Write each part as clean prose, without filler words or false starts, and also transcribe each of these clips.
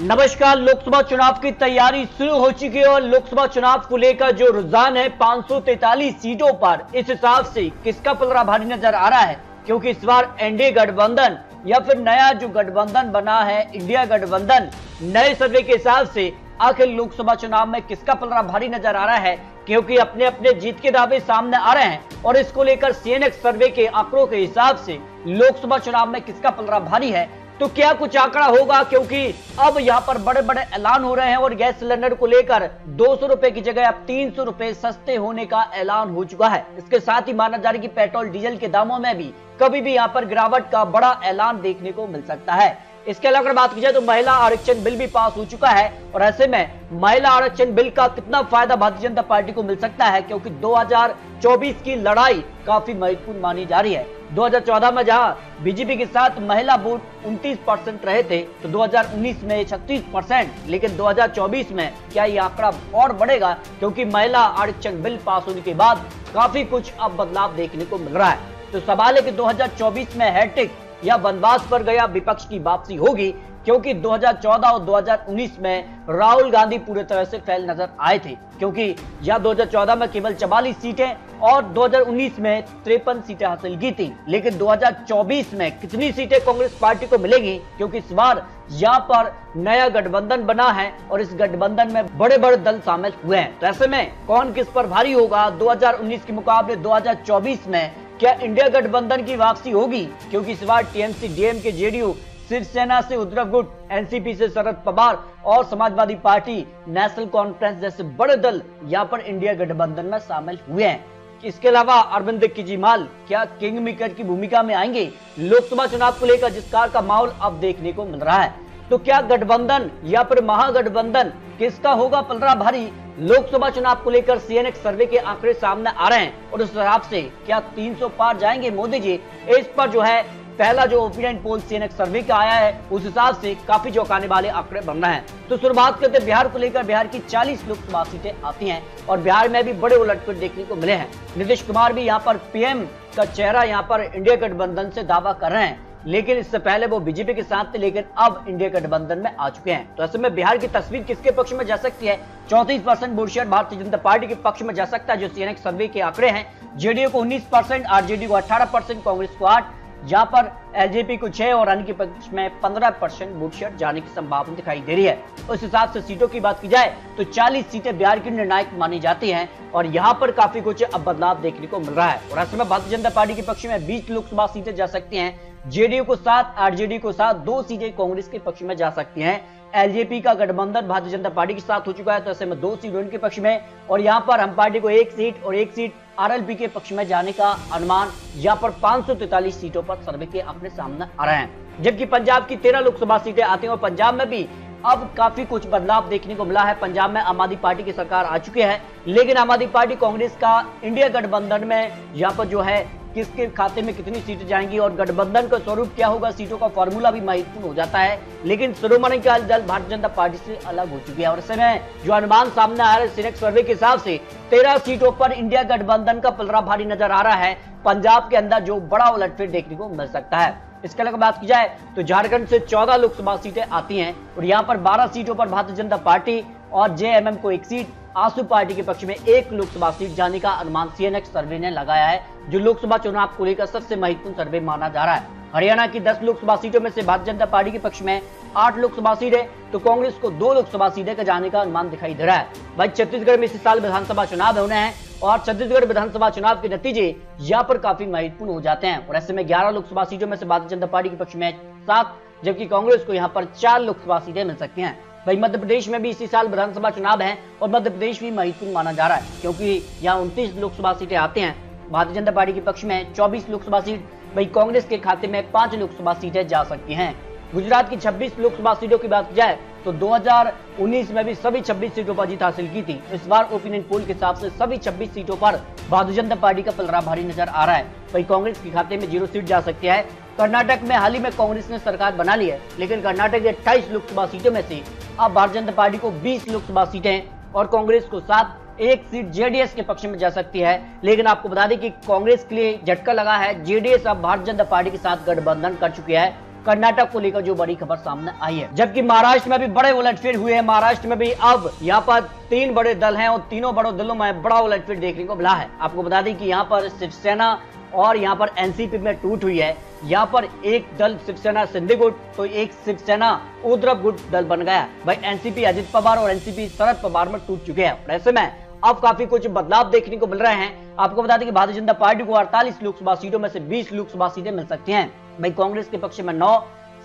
नमस्कार। लोकसभा चुनाव की तैयारी शुरू हो चुकी है और लोकसभा चुनाव को लेकर जो रुझान है 543 सीटों पर, इस हिसाब से किसका पलड़ा भारी नजर आ रहा है, क्योंकि इस बार एनडीए गठबंधन या फिर नया जो गठबंधन बना है इंडिया गठबंधन, नए सर्वे के हिसाब से आखिर लोकसभा चुनाव में किसका पलड़ा भारी नजर आ रहा है, क्योंकि अपने अपने जीत के दावे सामने आ रहे हैं और इसको लेकर सीएनएक्स सर्वे के आंकड़ों के हिसाब से लोकसभा चुनाव में किसका पलड़ा भारी है, तो क्या कुछ आंकड़ा होगा, क्योंकि अब यहाँ पर बड़े बड़े ऐलान हो रहे हैं और गैस सिलेंडर को लेकर 200 रुपए की जगह अब 300 रुपए सस्ते होने का ऐलान हो चुका है। इसके साथ ही माना जा रहा है कि पेट्रोल डीजल के दामों में भी कभी भी यहाँ पर गिरावट का बड़ा ऐलान देखने को मिल सकता है। इसके अलावा अगर बात की जाए तो महिला आरक्षण बिल भी पास हो चुका है और ऐसे में महिला आरक्षण बिल का कितना फायदा भारतीय जनता पार्टी को मिल सकता है, क्योंकि 2024 की लड़ाई काफी महत्वपूर्ण मानी जा रही है। 2014 में जहां बीजेपी के साथ महिला वोट 29% रहे थे तो 2019 में 36%, लेकिन 2024 में क्या ये आंकड़ा और बढ़ेगा, क्योंकि महिला आरक्षण बिल पास होने के बाद काफी कुछ अब बदलाव देखने को मिल रहा है। तो सवाल है कि 2024 में हैट्रिक या वनवास पर गया विपक्ष की वापसी होगी, क्योंकि 2014 और 2019 में राहुल गांधी पूरे तरह से फेल नजर आए थे, क्योंकि या 2014 में केवल 44 सीटें और 2019 में 53 सीटें हासिल की थी, लेकिन 2024 में कितनी सीटें कांग्रेस पार्टी को मिलेगी, क्योंकि इस बार यहाँ पर नया गठबंधन बना है और इस गठबंधन में बड़े बड़े दल शामिल हुए हैं। तो ऐसे में कौन किस पर भारी होगा 2019 के मुकाबले 2024 में, क्या इंडिया गठबंधन की वापसी होगी, क्योंकि इस बार टीएमसी, डीएमके, जेडीयू, शिवसेना से उद्धव गुट, एनसीपी से शरद पवार और समाजवादी पार्टी, नेशनल कॉन्फ्रेंस जैसे बड़े दल यहाँ पर इंडिया गठबंधन में शामिल हुए हैं। इसके अलावा अरविंद केजरीवाल क्या किंग मेकर की भूमिका में आएंगे लोकसभा चुनाव को लेकर, जिस कार का माहौल अब देखने को मिल रहा है। तो क्या गठबंधन या फिर महागठबंधन किसका होगा पलड़ा भारी, लोकसभा चुनाव को लेकर सीएनएक्स सर्वे के आंकड़े सामने आ रहे हैं और उस हिसाब से क्या 300 पार जाएंगे मोदी जी, इस पर जो है पहला जो ओपिनियन पोल सीएनएक्स सर्वे का आया है उस हिसाब से काफी चौंकाने वाले आंकड़े बन रहे हैं। तो शुरुआत करते बिहार को लेकर, बिहार की 40 लोकसभा सीटें आती हैं और बिहार में भी बड़े उलटफेर देखने को मिले हैं। नीतीश कुमार भी यहाँ पर पीएम का चेहरा यहाँ पर इंडिया गठबंधन से दावा कर रहे हैं, लेकिन इससे पहले वो बीजेपी के साथ थे, लेकिन अब इंडिया गठबंधन में आ चुके हैं। तो ऐसे में बिहार की तस्वीर किसके पक्ष में जा सकती है, 34% vote share Bharatiya Janata party के पक्ष में जा सकता है, जो सीएनएक्स सर्वे के आंकड़े हैं। जेडीयू को 19%, आरजेडी को 18%, कांग्रेस को 8%, जहां पर एलजेपी को 6% और अन्य के पक्ष में 15% वोट शेयर जाने की संभावना दिखाई दे रही है। उस हिसाब से सीटों की बात की जाए तो 40 सीटें बिहार की निर्णायक मानी जाती हैं और यहां पर काफी कुछ अब बदलाव देखने को मिल रहा है। और ऐसे में भारतीय जनता पार्टी के पक्ष में 20 लोकसभा सीटें जा सकती हैं, जेडीयू को 7, आरजेडी को 7, 2 सीटें कांग्रेस के पक्ष में जा सकती हैं। एलजेपी का गठबंधन भारतीय जनता पार्टी के साथ हो चुका है, तो ऐसे में 2 सीट उनके पक्ष में और यहाँ पर हम पार्टी को 1 सीट और 1 सीट आरएलपी के पक्ष में जाने का अनुमान यहाँ पर 543 सीटों पर सर्वे के आंकड़े सामने आ रहे हैं। जबकि पंजाब की 13 लोकसभा सीटें आती हैं और पंजाब में भी अब काफी कुछ बदलाव देखने को मिला है। पंजाब में आम आदमी पार्टी की सरकार आ चुकी है, लेकिन आम आदमी पार्टी कांग्रेस का इंडिया गठबंधन में यहाँ पर जो है किसके खाते में कितनी सीटें जाएंगी और गठबंधन का स्वरूप क्या होगा, सीटों का फॉर्मूला भी महत्वपूर्ण हो जाता है। लेकिन शिरोमणि अकाली दल भारतीय जनता पार्टी से अलग हो चुकी है और ऐसे में जो अनुमान सामने आ रहा है सीएनएक्स सर्वे के हिसाब से 13 सीटों पर इंडिया गठबंधन का पलड़ा भारी नजर आ रहा है। पंजाब के अंदर जो बड़ा उलटफेर देखने को मिल सकता है। इसके अलावा बात की जाए तो झारखंड से 14 लोकसभा सीटें आती हैं और यहाँ पर 12 सीटों पर भारतीय जनता पार्टी और जेएमएम को 1 सीट, आसू पार्टी के पक्ष में 1 लोकसभा सीट जाने का अनुमान सीएनएक्स सर्वे ने लगाया है, जो लोकसभा चुनाव को लेकर सबसे महत्वपूर्ण सर्वे माना जा रहा है। हरियाणा की 10 लोकसभा सीटों में से भारतीय जनता पार्टी के पक्ष में 8 लोकसभा सीटें, तो कांग्रेस को 2 लोकसभा सीटें का जाने का अनुमान दिखाई दे रहा है। भाई छत्तीसगढ़ में इसी साल विधानसभा चुनाव होने हैं और छत्तीसगढ़ विधानसभा चुनाव के नतीजे यहाँ पर काफी महत्वपूर्ण हो जाते हैं और ऐसे में 11 लोकसभा सीटों में से भारतीय जनता पार्टी के पक्ष में 7, जबकि कांग्रेस को यहाँ पर 4 लोकसभा सीटें मिल सकती हैं। भाई मध्य प्रदेश में भी इसी साल विधानसभा चुनाव है और मध्य प्रदेश भी महत्वपूर्ण माना जा रहा है, क्योंकि यहाँ 29 लोकसभा सीटें आती हैं, भारतीय जनता पार्टी के पक्ष में 24 लोकसभा सीट, भाई कांग्रेस के खाते में 5 लोकसभा सीटें जा सकती हैं। गुजरात की 26 लोकसभा सीटों की बात की जाए तो 2019 में भी सभी 26 सीटों पर जीत हासिल की थी। इस बार ओपिनियन पोल के हिसाब से सभी 26 सीटों पर भारतीय जनता पार्टी का पलड़ा भारी नजर आ रहा है। वही कांग्रेस के खाते में 0 सीट जा सकती है। कर्नाटक में हाल ही में कांग्रेस ने सरकार बना ली है, लेकिन कर्नाटक के 28 लोकसभा सीटों में से अब भारतीय जनता पार्टी को 20 लोकसभा सीटें और कांग्रेस को 7, 1 सीट जेडीएस के पक्ष में जा सकती है। लेकिन आपको बता दें कि कांग्रेस के लिए झटका लगा है, जेडीएस अब भारतीय जनता पार्टी के साथ गठबंधन कर चुकी है कर्नाटक को लेकर जो बड़ी खबर सामने आई है। जबकि महाराष्ट्र में भी बड़े उलटफेर हुए हैं। महाराष्ट्र में भी अब यहाँ पर 3 बड़े दल हैं और तीनों बड़े दलों में बड़ा उलटफेर देखने को मिला है। आपको बता दें कि यहाँ पर शिवसेना और यहाँ पर एनसीपी में टूट हुई है। यहाँ पर एक दल शिवसेना शिंदे गुट तो एक शिवसेना उद्धव गुट दल बन गया। भाई एनसीपी अजित पवार और एनसीपी शरद पवार में टूट चुके हैं। ऐसे में अब काफी कुछ बदलाव देखने को मिल रहे हैं। आपको बता दें कि भारतीय जनता पार्टी को 48 लोकसभा सीटों में से 20 लोकसभा सीटें मिल सकती हैं। भाई कांग्रेस के पक्ष में 9,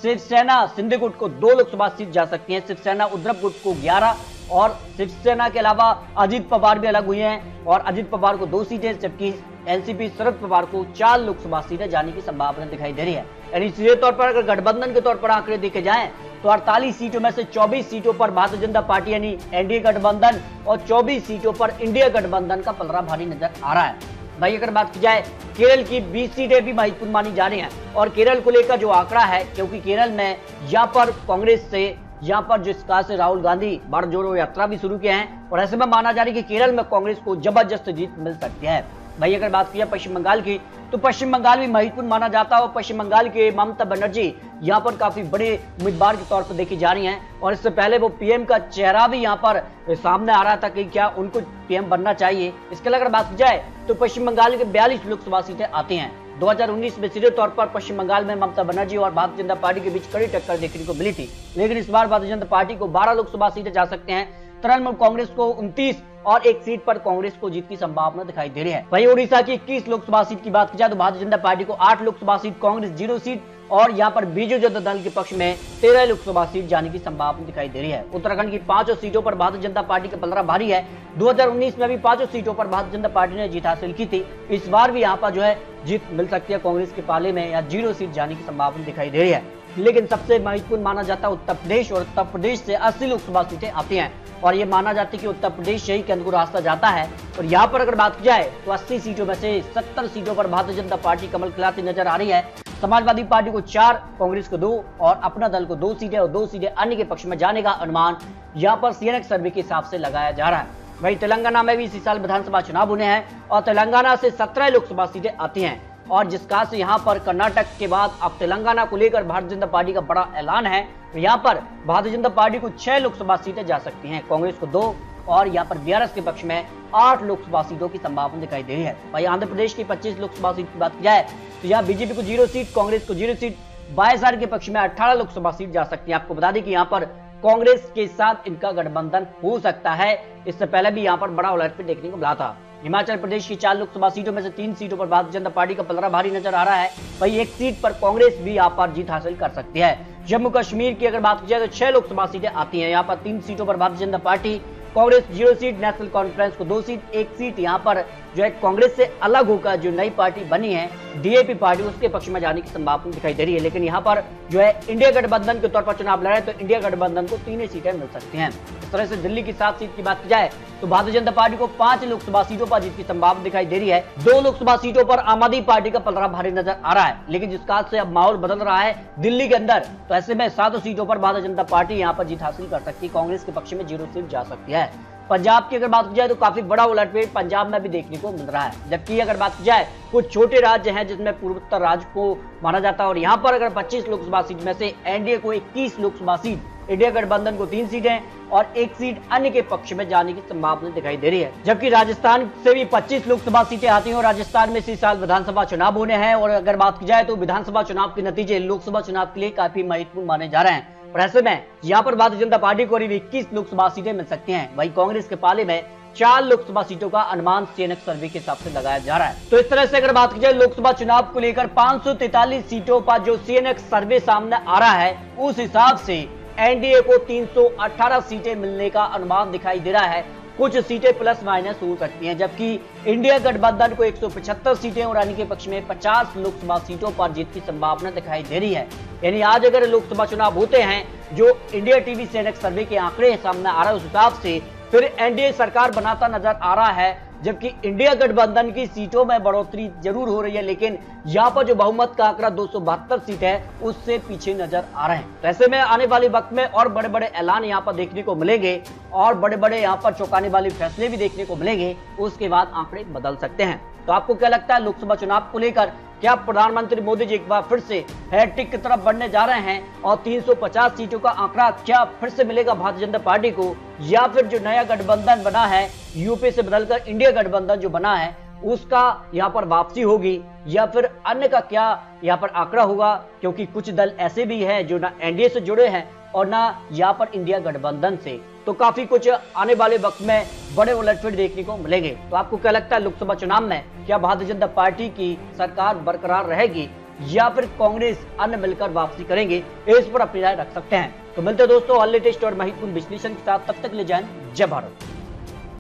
शिवसेना शिंदे गुट को 2 लोकसभा सीट जा सकती है, शिवसेना उद्धव गुट को 11 और शिवसेना के अलावा अजित पवार भी अलग हुए हैं और अजित पवार को 2 सीटें, जबकि एनसीपी शरद पवार को 4 लोकसभा सीटें जाने की संभावना दिखाई दे रही है। यानी सीधे तौर पर अगर गठबंधन के तौर पर आंकड़े देखे जाएं तो 48 सीटों में से 24 सीटों पर भारतीय जनता पार्टी यानी एनडीए गठबंधन और 24 सीटों पर इंडिया गठबंधन का पलड़ा भारी नजर आ रहा है। भाई अगर बात की जाए केरल की 20 सीटें भी महत्वपूर्ण मानी जा रही हैं और केरल को लेकर जो आंकड़ा है, क्योंकि केरल में यहाँ पर कांग्रेस से यहाँ पर जिस कहा से राहुल गांधी बड़ जोड़ो यात्रा भी शुरू किए हैं और ऐसे में माना जा रहा है कि केरल में कांग्रेस को जबरदस्त जीत मिल सकती है। भाई अगर बात की जाए पश्चिम बंगाल की तो पश्चिम बंगाल भी महत्वपूर्ण माना जाता है और पश्चिम बंगाल के ममता बनर्जी यहाँ पर काफी बड़े उम्मीदवार के तौर पर देखी जा रही हैं और इससे पहले वो पीएम का चेहरा भी यहाँ पर सामने आ रहा था कि क्या उनको पीएम बनना चाहिए। इसके अलावा अगर बात की जाए तो पश्चिम बंगाल के 42 लोकसभा सीटें आती हैं। 2019 में सीधे तौर पर पश्चिम बंगाल में ममता बनर्जी और भारतीय जनता पार्टी के बीच कड़ी टक्कर देखने को मिली थी, लेकिन इस बार भारतीय जनता पार्टी को 12 लोकसभा सीटें जा सकते हैं। तृणमूल कांग्रेस को 29 और एक सीट पर कांग्रेस को जीत की संभावना दिखाई दे रही है। वहीं ओडिशा की 21 लोकसभा सीट की बात की जाए तो भारतीय जनता पार्टी को 8 लोकसभा सीट, कांग्रेस 0 सीट और यहाँ पर बीजू जनता दल के पक्ष में 13 लोकसभा सीट जाने की संभावना दिखाई दे रही है। उत्तराखंड की 5 सीटों पर भारतीय जनता पार्टी का पलड़ा भारी है। 2019 में भी 5 सीटों पर भारतीय जनता पार्टी ने जीत हासिल की थी। इस बार भी यहाँ पर जो है जीत मिल सकती है कांग्रेस के पाले में या 0 सीट जाने की संभावना दिखाई दे रही है। लेकिन सबसे महत्वपूर्ण माना जाता है उत्तर प्रदेश और उत्तर प्रदेश से 80 लोकसभा सीटें आती हैं और ये माना जाता है कि उत्तर प्रदेश से ही केंद्र को रास्ता जाता है। और यहाँ पर अगर बात की जाए तो 80 सीटों में से 70 सीटों पर भारतीय जनता पार्टी कमल खिलाती नजर आ रही है। समाजवादी पार्टी को 4, कांग्रेस को 2 और अपना दल को 2 सीटें और 2 सीटें अन्य के पक्ष में जाने का अनुमान यहाँ पर सीएनएक सर्वे के हिसाब से लगाया जा रहा है। वही तेलंगाना में भी इसी साल विधानसभा चुनाव होने हैं और तेलंगाना से 17 लोकसभा सीटें आती हैं और जिस कहा से यहाँ पर कर्नाटक के बाद अब तेलंगाना को लेकर भारतीय जनता पार्टी का बड़ा ऐलान है। तो यहाँ पर भारतीय जनता पार्टी को 6 लोकसभा सीटें जा सकती हैं, कांग्रेस को 2 और यहाँ पर बीआरएस के पक्ष में 8 लोकसभा सीटों की संभावना दिखाई दे रही है। वही आंध्र प्रदेश की 25 लोकसभा सीट की बात की जाए तो यहाँ बीजेपी को 0 सीट, कांग्रेस को 0 सीट, वाईएसआर के पक्ष में 18 लोकसभा सीट जा सकती है। आपको बता दें कि यहाँ पर कांग्रेस के साथ इनका गठबंधन हो सकता है। इससे पहले भी यहाँ पर बड़ा उलटफेर देखने को मिला था। हिमाचल प्रदेश की 4 लोकसभा सीटों में से 3 सीटों पर भारतीय जनता पार्टी का पलड़ा भारी नजर आ रहा है। वही एक सीट पर कांग्रेस भी यहाँ पर जीत हासिल कर सकती है। जम्मू कश्मीर की अगर बात की जाए तो 6 लोकसभा सीटें आती हैं। यहाँ पर 3 सीटों पर Bharatiya Janata party, Congress 0 seat, national conference को 2 सीट, 1 सीट यहाँ पर जो है कांग्रेस से अलग होकर जो नई पार्टी बनी है डीएपी पार्टी, उसके पक्ष में जाने की संभावना दिखाई दे रही है। लेकिन यहाँ पर जो है इंडिया गठबंधन के तौर पर चुनाव लड़ रहे हैं तो इंडिया गठबंधन को 3 सीटें मिल सकती हैं। इस तरह से दिल्ली की 7 सीट की बात की जाए तो भारतीय जनता पार्टी को 5 लोकसभा सीटों पर जीत की संभावना दिखाई दे रही है। 2 लोकसभा सीटों पर आम आदमी पार्टी का पलड़ा भारी नजर आ रहा है। लेकिन जिस काल से अब माहौल बदल रहा है दिल्ली के अंदर, तो ऐसे में 7 सीटों पर भारतीय जनता पार्टी यहाँ पर जीत हासिल कर सकती है, कांग्रेस के पक्ष में 0 सीट जा सकती है। पंजाब की अगर बात की जाए तो काफी बड़ा उलटफेर पंजाब में भी देखने को मिल रहा है। जबकि अगर बात की जाए कुछ छोटे राज्य हैं जिसमें पूर्वोत्तर राज्य को माना जाता है और यहाँ पर अगर 25 लोकसभा सीट में से एनडीए को 21 लोकसभा सीट, इंडिया गठबंधन को 3 सीटें और 1 सीट अन्य के पक्ष में जाने की संभावना दिखाई दे रही है। जबकि राजस्थान से भी 25 लोकसभा सीटें आती हैं और राजस्थान में इसी साल विधानसभा चुनाव होने हैं और अगर बात की जाए तो विधानसभा चुनाव के नतीजे लोकसभा चुनाव के लिए काफी महत्वपूर्ण माने जा रहे हैं। और ऐसे में यहाँ पर भारतीय जनता पार्टी को करीब 21 लोकसभा सीटें मिल सकती हैं। वहीं कांग्रेस के पाले में 4 लोकसभा सीटों का अनुमान सीएनएक सर्वे के हिसाब से लगाया जा रहा है। तो इस तरह से अगर बात की जाए लोकसभा चुनाव को लेकर 543 सीटों पर जो सीएनएक सर्वे सामने आ रहा है उस हिसाब से एनडीए को 318 सीटें मिलने का अनुमान दिखाई दे रहा है। कुछ सीटें प्लस माइनस हो सकती हैं, जबकि इंडिया गठबंधन को 175 सीटें और अन्य के पक्ष में 50 लोकसभा सीटों पर जीत की संभावना दिखाई दे रही है। यानी आज अगर लोकसभा चुनाव होते हैं जो इंडिया टीवी सीएनएक सर्वे के आंकड़े सामने आ रहे हैं उस हिसाब से फिर एनडीए सरकार बनाता नजर आ रहा है। जबकि इंडिया गठबंधन की सीटों में बढ़ोतरी जरूर हो रही है, लेकिन यहाँ पर जो बहुमत का आंकड़ा 272 सीट है उससे पीछे नजर आ रहे हैं। ऐसे में आने वाले वक्त में और बड़े बड़े ऐलान यहाँ पर देखने को मिलेंगे और बड़े बड़े यहाँ पर चौंकाने वाले फैसले भी देखने को मिलेंगे, उसके बाद आंकड़े बदल सकते हैं। तो आपको क्या लगता है लोकसभा चुनाव को लेकर क्या प्रधानमंत्री मोदी जी एक बार फिर से हैट्रिक की तरफ बढ़ने जा रहे हैं और 350 सीटों का आंकड़ा क्या फिर से मिलेगा भारतीय जनता पार्टी को, या फिर जो नया गठबंधन बना है यूपी से बदलकर इंडिया गठबंधन जो बना है उसका यहाँ पर वापसी होगी, या फिर अन्य का क्या यहाँ पर आंकड़ा होगा? क्योंकि कुछ दल ऐसे भी हैं जो ना एनडीए से जुड़े हैं और ना यहाँ पर इंडिया गठबंधन से, तो काफी कुछ आने वाले वक्त में बड़े उलटफेर देखने को मिलेंगे। तो आपको क्या लगता है लोकसभा चुनाव में क्या भारतीय जनता पार्टी की सरकार बरकरार रहेगी या फिर कांग्रेस अन्य मिलकर वापसी करेंगे? इस पर अपनी राय रख सकते हैं। तो मिलते हैं दोस्तों और लेटेस्ट और महत्वपूर्ण विश्लेषण के साथ, तब तक ले जाएं। जय भारत।